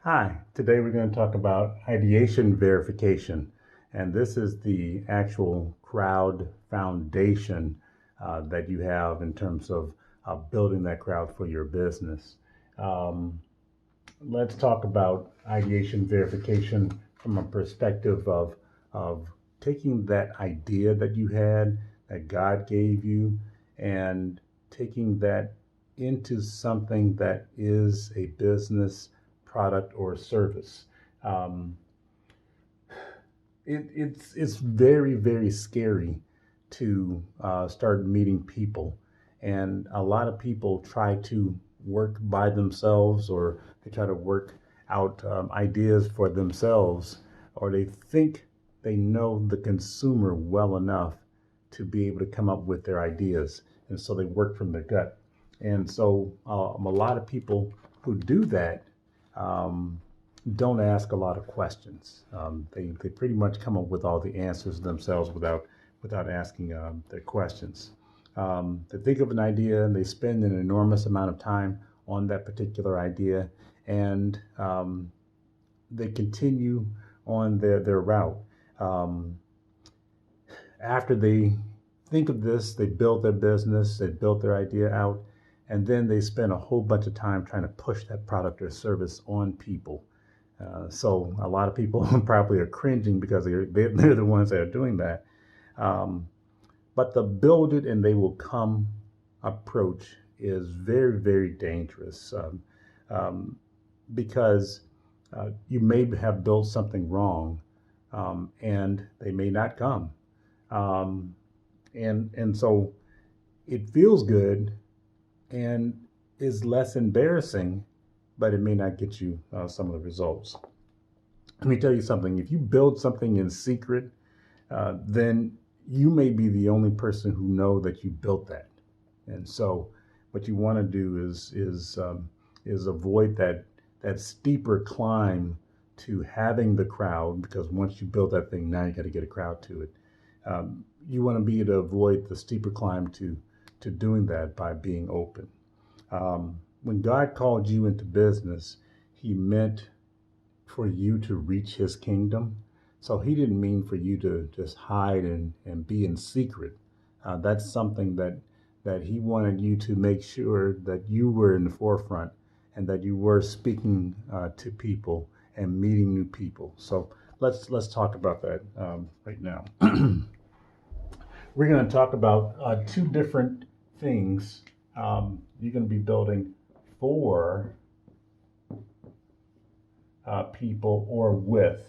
Hi, today we're going to talk about ideation verification. And this is the actual crowd foundation that you have in terms of building that crowd for your business. Um, let's talk about ideation verification from a perspective of taking that idea that you had, that God gave you, and taking that into something that is a business product or service. Um, it's very scary to start meeting people, and a lot of people try to work by themselves, or they try to work out ideas for themselves, or they think they know the consumer well enough to be able to come up with their ideas, and so they work from their gut. And so a lot of people who do that um, don't ask a lot of questions. They pretty much come up with all the answers themselves without asking their questions. They think of an idea and they spend an enormous amount of time on that particular idea, and they continue on their route. Um, After they think of this, they build their business, they built their idea out, and then they spend a whole bunch of time trying to push that product or service on people. So a lot of people probably are cringing because they're the ones that are doing that. Um, but the build it and they will come approach is very dangerous, um, because you may have built something wrong, and they may not come. Um, and so it feels good and is less embarrassing, but it may not get you some of the results. Let me tell you something. If you build something in secret, then you may be the only person who know that you built that. And so, what you want to do is avoid that steeper climb to having the crowd, because once you build that thing, now you got to get a crowd to it. You want to be able to avoid the steeper climb to doing that by being open. When God called you into business, He meant for you to reach His kingdom. So He didn't mean for you to just hide and be in secret. That's something that He wanted you to make sure that you were in the forefront and that you were speaking to people and meeting new people. So let's talk about that right now. We're going to talk about two different things. You're going to be building for people or with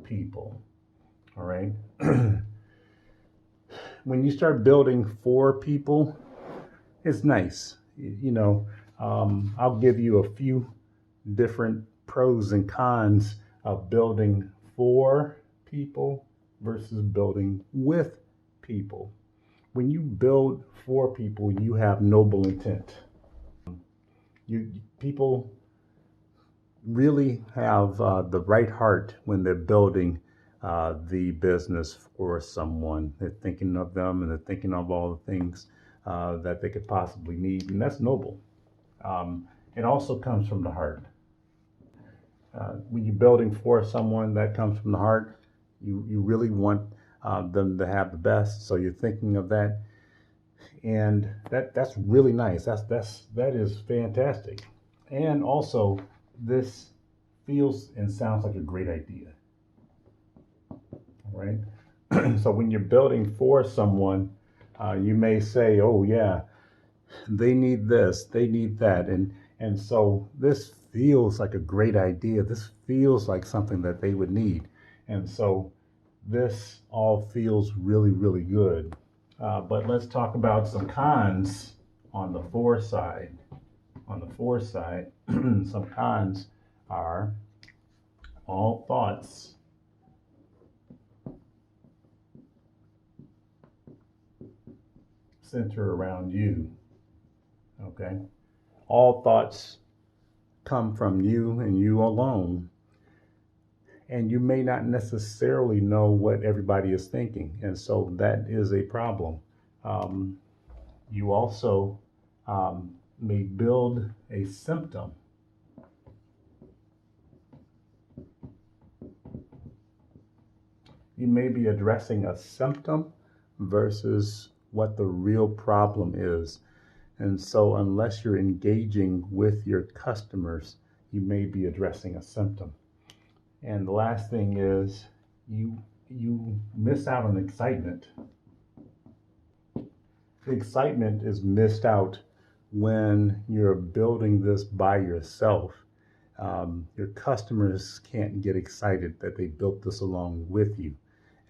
people. All right. When you start building for people, it's nice. I'll give you a few different pros and cons of building for people versus building with people. When you build for people, you have noble intent. You people really have the right heart when they're building the business for someone. They're thinking of them and they're thinking of all the things that they could possibly need, and that's noble. It also comes from the heart. When you're building for someone, that comes from the heart. You really want them to have the best, so you're thinking of that, and that's really nice. That is fantastic, and also this feels and sounds like a great idea, right? So when you're building for someone, you may say, "Oh yeah, they need this, they need that," and so this feels like a great idea. This feels like something that they would need, and so this all feels really good. But let's talk about some cons on the for side. On the for side, some cons are all thoughts center around you. Okay? All thoughts come from you and you alone. And you may not necessarily know what everybody is thinking. And so that is a problem. You also may build a symptom. You may be addressing a symptom versus what the real problem is. And so, unless you're engaging with your customers, you may be addressing a symptom. And the last thing is you miss out on excitement. The excitement is missed out when you're building this by yourself. Your customers can't get excited that they built this along with you.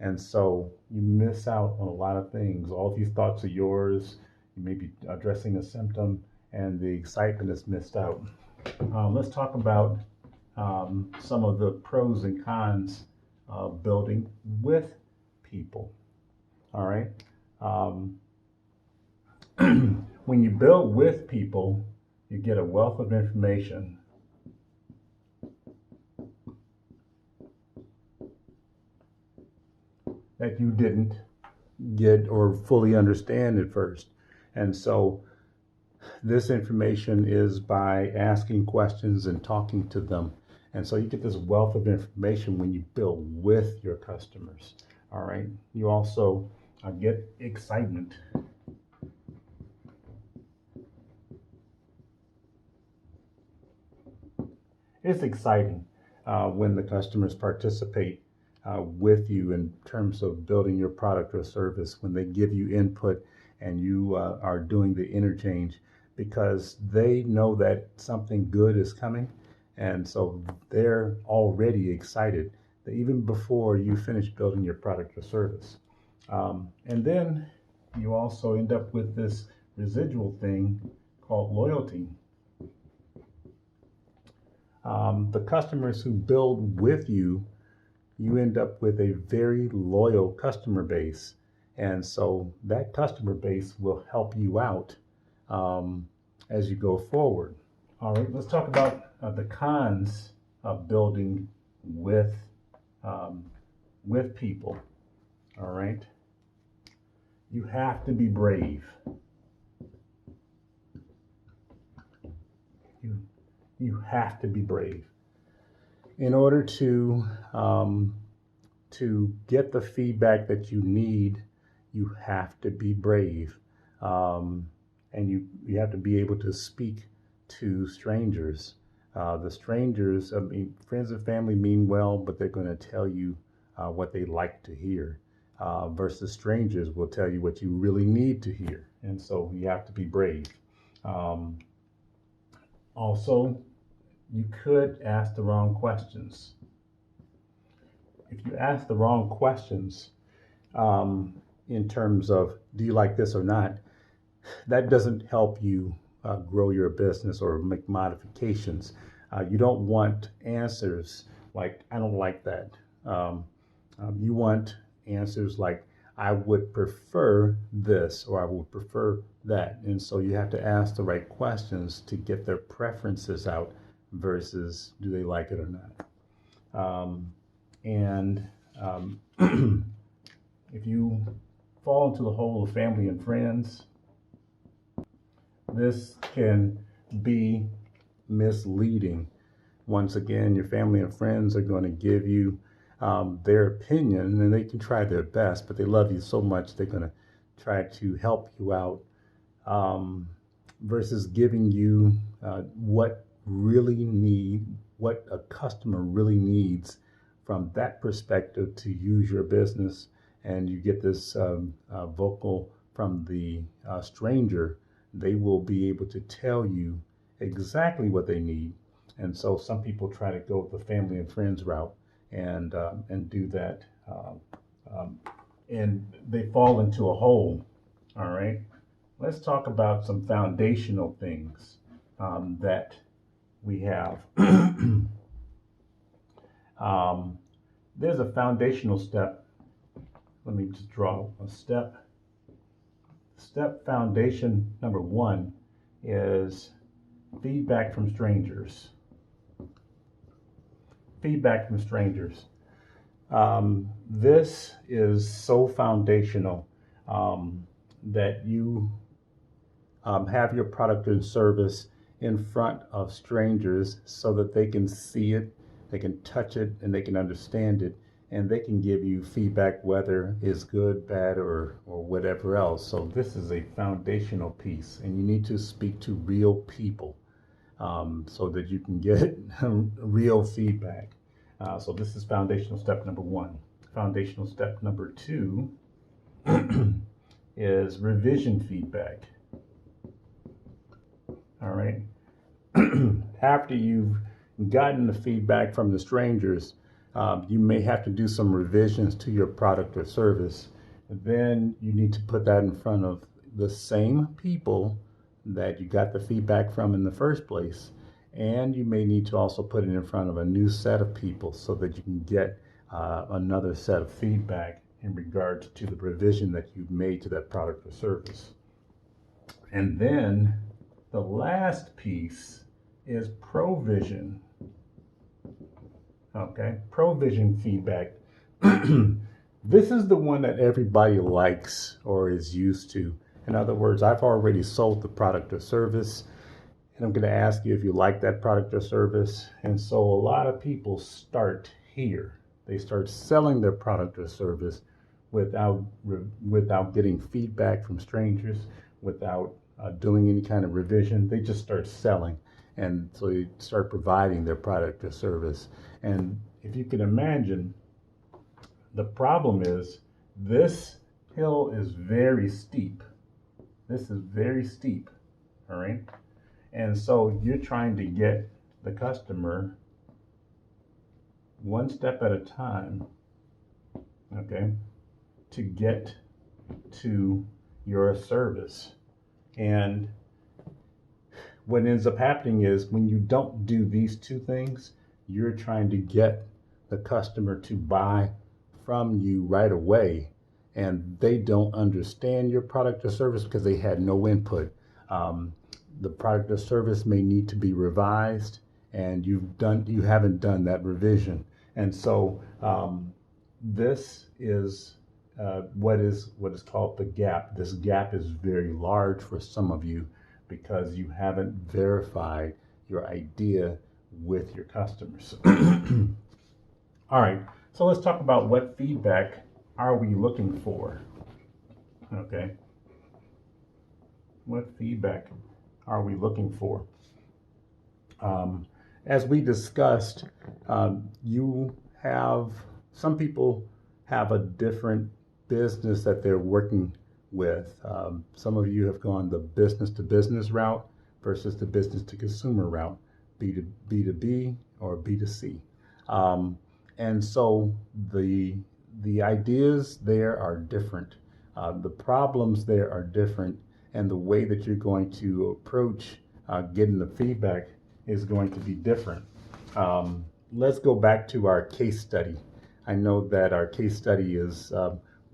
And so you miss out on a lot of things. All these thoughts are yours. You may be addressing a symptom, and the excitement is missed out. Let's talk about some of the pros and cons of building with people. All right. Um, when you build with people, you get a wealth of information. That you didn't get or fully understand at first. And so this information is by asking questions and talking to them. And so you get this wealth of information when you build with your customers. All right. You also get excitement. It's exciting when the customers participate with you in terms of building your product or service, when they give you input and you are doing the interchange, because they know that something good is coming. And so they're already excited even before you finish building your product or service. And then you also end up with this residual thing called loyalty. The customers who build with you, you end up with a very loyal customer base. And so that customer base will help you out as you go forward. All right, let's talk about the cons of building with people. All right, you have to be brave. You have to be brave in order to get the feedback that you need. You have to be brave, and you have to be able to speak to strangers. The strangers, I mean, friends and family mean well, but they're going to tell you what they like to hear. Versus strangers will tell you what you really need to hear, and so you have to be brave. Also, you could ask the wrong questions. If you ask the wrong questions, in terms of do you like this or not, that doesn't help you grow your business or make modifications. You don't want answers like I don't like that. You want answers like I would prefer this or I would prefer that. And so you have to ask the right questions to get their preferences out versus do they like it or not. And if you fall into the hole of family and friends, this can be misleading. Once again, your family and friends are going to give you their opinion, and they can try their best, but they love you so much they're going to try to help you out, versus giving you what a customer really needs from that perspective to use your business. And you get this vocal from the stranger. They will be able to tell you exactly what they need. And so some people try to go the family and friends route and do that, and they fall into a hole. All right, let's talk about some foundational things that we have. There's a foundational step. Let me just draw a step. Step foundation number one is feedback from strangers. Feedback from strangers. This is so foundational that you have your product and service in front of strangers so that they can see it, they can touch it, and they can understand it. and they can give you feedback whether it's good, bad, or whatever else. So this is a foundational piece, and you need to speak to real people so that you can get real feedback. So this is foundational step number one. Foundational step number two is revision feedback. All right. After you've gotten the feedback from the strangers, you may have to do some revisions to your product or service. Then you need to put that in front of the same people that you got the feedback from in the first place. And you may need to also put it in front of a new set of people so that you can get another set of feedback in regards to the revision that you've made to that product or service. And then the last piece is provision. Okay, provision feedback. This is the one that everybody likes or is used to. In other words, I've already sold the product or service, and I'm going to ask you if you like that product or service. And so a lot of people start here. They start selling their product or service without getting feedback from strangers, without doing any kind of revision. They just start selling. And so they start providing their product or service. And if you can imagine, the problem is this hill is very steep. This is very steep, all right? And so you're trying to get the customer one step at a time, okay, to get to your service. And what ends up happening is when you don't do these two things, you're trying to get the customer to buy from you right away, and they don't understand your product or service because they had no input. The product or service may need to be revised, and you haven't done that revision. And so this is what is called the gap. This gap is very large for some of you because you haven't verified your idea with your customers. All right, so let's talk about what feedback are we looking for? Okay, what feedback are we looking for? As we discussed, some people have a different business that they're working with. Some of you have gone the business to business route versus the business to consumer route, B2B or B2C. And so the ideas there are different. The problems there are different, and the way that you're going to approach getting the feedback is going to be different. Let's go back to our case study. I know that our case study is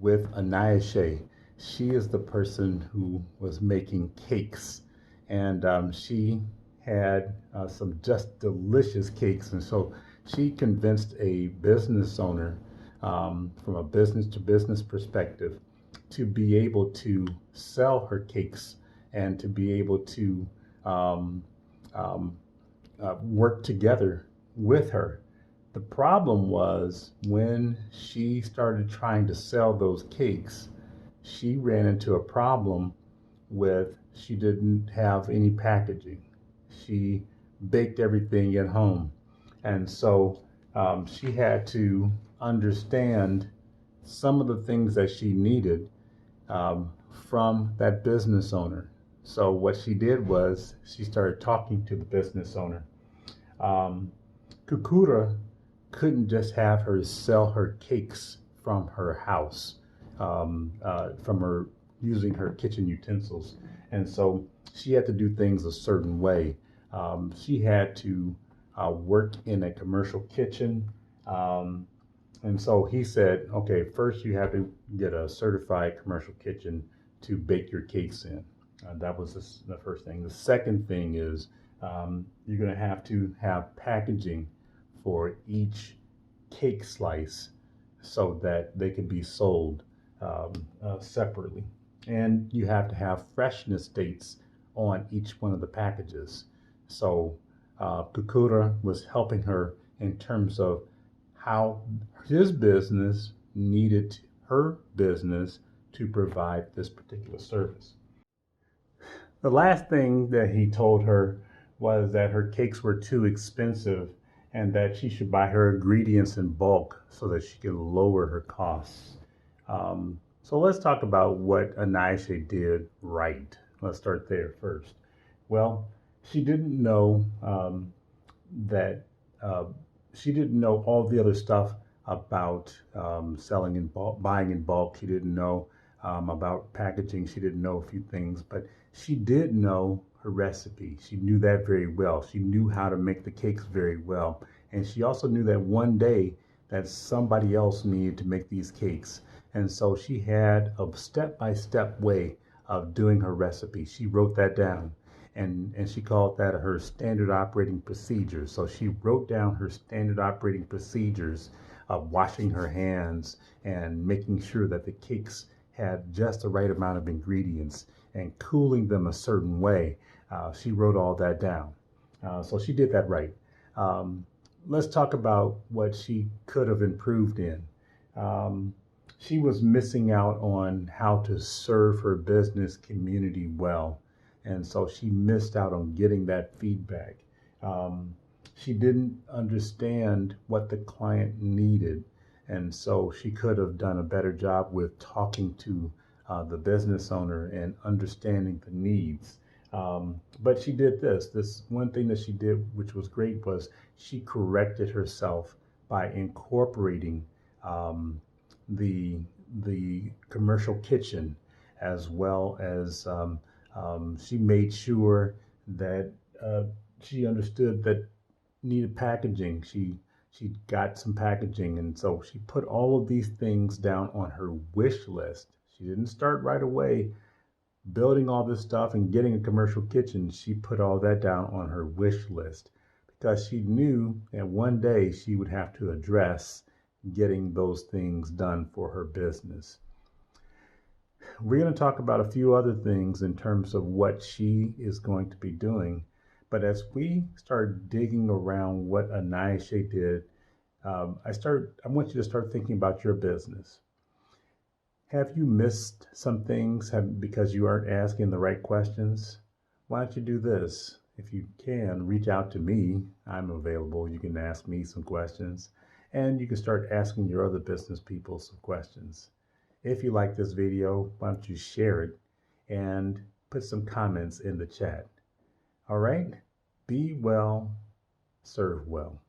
with Ideation. She is the person who was making cakes, and she had some just delicious cakes. And so she convinced a business owner from a business to business perspective to be able to sell her cakes and to be able to work together with her. The problem was when she started trying to sell those cakes, she ran into a problem with she didn't have any packaging. She baked everything at home. And so she had to understand some of the things that she needed from that business owner. So what she did was she started talking to the business owner. Kukura couldn't just have her sell her cakes from her house, from her using her kitchen utensils. And so she had to do things a certain way. She had to work in a commercial kitchen. And so he said, okay, first you have to get a certified commercial kitchen to bake your cakes in. That was the first thing. The second thing is you're going to have packaging for each cake slice so that they can be sold separately. And you have to have freshness dates on each one of the packages. So Kukura was helping her in terms of how his business needed her business to provide this particular service. The last thing that he told her was that her cakes were too expensive and that she should buy her ingredients in bulk so that she could lower her costs. So let's talk about what Anaisha did right. Let's start there first. Well, she didn't know that uh, she didn't know all the other stuff about selling in bulk, buying in bulk. She didn't know about packaging. She didn't know a few things, but she did know her recipe. She knew that very well. She knew how to make the cakes very well. And she also knew that one day that somebody else needed to make these cakes. And so she had a step-by-step way of doing her recipe. She wrote that down and she called that her standard operating procedures. So she wrote down her standard operating procedures of washing her hands and making sure that the cakes had just the right amount of ingredients and cooling them a certain way. She wrote all that down. So she did that right. Um, let's talk about what she could have improved in. Um, she was missing out on how to serve her business community well. And so she missed out on getting that feedback. Um, she didn't understand what the client needed. And so she could have done a better job with talking to the business owner and understanding the needs. But she did this. This one thing that she did, which was great, was she corrected herself by incorporating um, the the commercial kitchen as well as she made sure that she understood that needed packaging. She got some packaging, and so she put all of these things down on her wish list. She didn't start right away building all this stuff and getting a commercial kitchen. She put all that down on her wish list because she knew that one day she would have to address getting those things done for her business. We're going to talk about a few other things in terms of what she is going to be doing. But as we start digging around what Anaisha did, I want you to start thinking about your business. Have you missed some things because you aren't asking the right questions? Why don't you do this? If you can, reach out to me. I'm available. You can ask me some questions, and you can start asking your other business people some questions. If you like this video, why don't you share it and put some comments in the chat. All right? Be well, serve well.